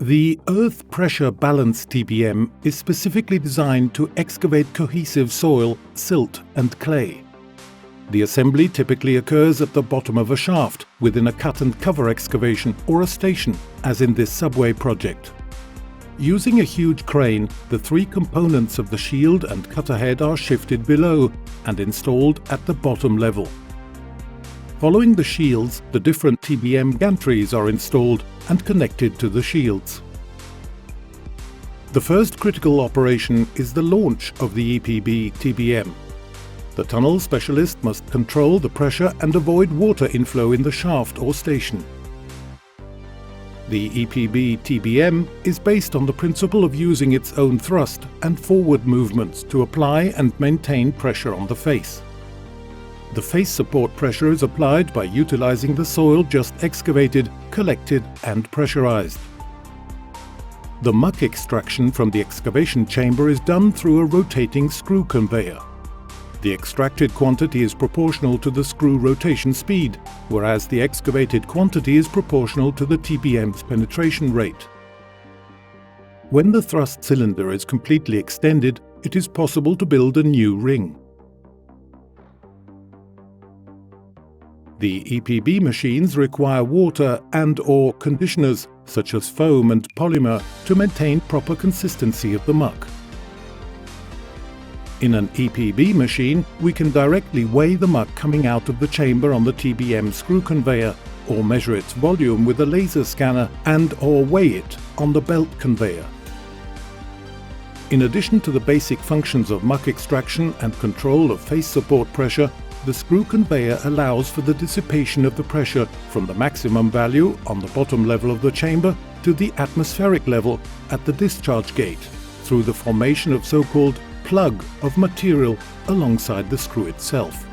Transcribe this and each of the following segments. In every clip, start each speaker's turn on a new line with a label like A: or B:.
A: The Earth Pressure Balance TBM is specifically designed to excavate cohesive soil, silt and clay. The assembly typically occurs at the bottom of a shaft within a cut-and-cover excavation or a station, as in this subway project. Using a huge crane, the three components of the shield and cutter head are shifted below and installed at the bottom level. Following the shields, the different TBM gantries are installed and connected to the shields. The first critical operation is the launch of the EPB TBM. The tunnel specialist must control the pressure and avoid water inflow in the shaft or station. The EPB TBM is based on the principle of using its own thrust and forward movements to apply and maintain pressure on the face. The face support pressure is applied by utilizing the soil just excavated, collected and pressurized. The muck extraction from the excavation chamber is done through a rotating screw conveyor. The extracted quantity is proportional to the screw rotation speed, whereas the excavated quantity is proportional to the TBM's penetration rate. When the thrust cylinder is completely extended, it is possible to build a new ring. The EPB machines require water and/or conditioners, such as foam and polymer, to maintain proper consistency of the muck. In an EPB machine, we can directly weigh the muck coming out of the chamber on the TBM screw conveyor, or measure its volume with a laser scanner and/or weigh it on the belt conveyor. In addition to the basic functions of muck extraction and control of face support pressure, the screw conveyor allows for the dissipation of the pressure from the maximum value on the bottom level of the chamber to the atmospheric level at the discharge gate through the formation of so-called plug of material alongside the screw itself.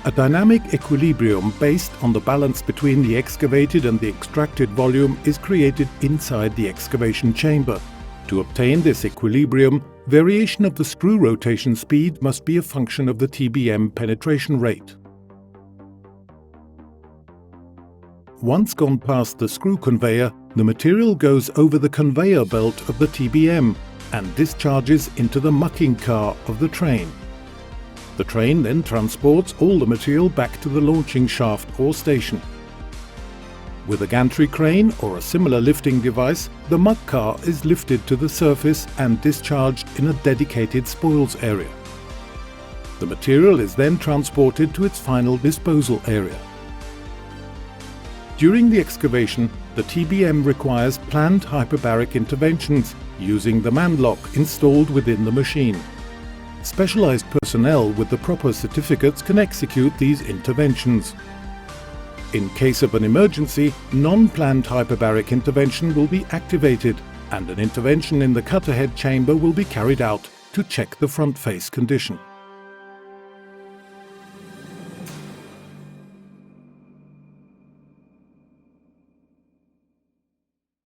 A: A dynamic equilibrium based on the balance between the excavated and the extracted volume is created inside the excavation chamber. To obtain this equilibrium, variation of the screw rotation speed must be a function of the TBM penetration rate. Once gone past the screw conveyor, the material goes over the conveyor belt of the TBM and discharges into the mucking car of the train. The train then transports all the material back to the launching shaft or station. With a gantry crane or a similar lifting device, the muck car is lifted to the surface and discharged in a dedicated spoils area. The material is then transported to its final disposal area. During the excavation, the TBM requires planned hyperbaric interventions using the man-lock installed within the machine. Specialized personnel with the proper certificates can execute these interventions. In case of an emergency, non-planned hyperbaric intervention will be activated and an intervention in the cutter head chamber will be carried out to check the front face condition.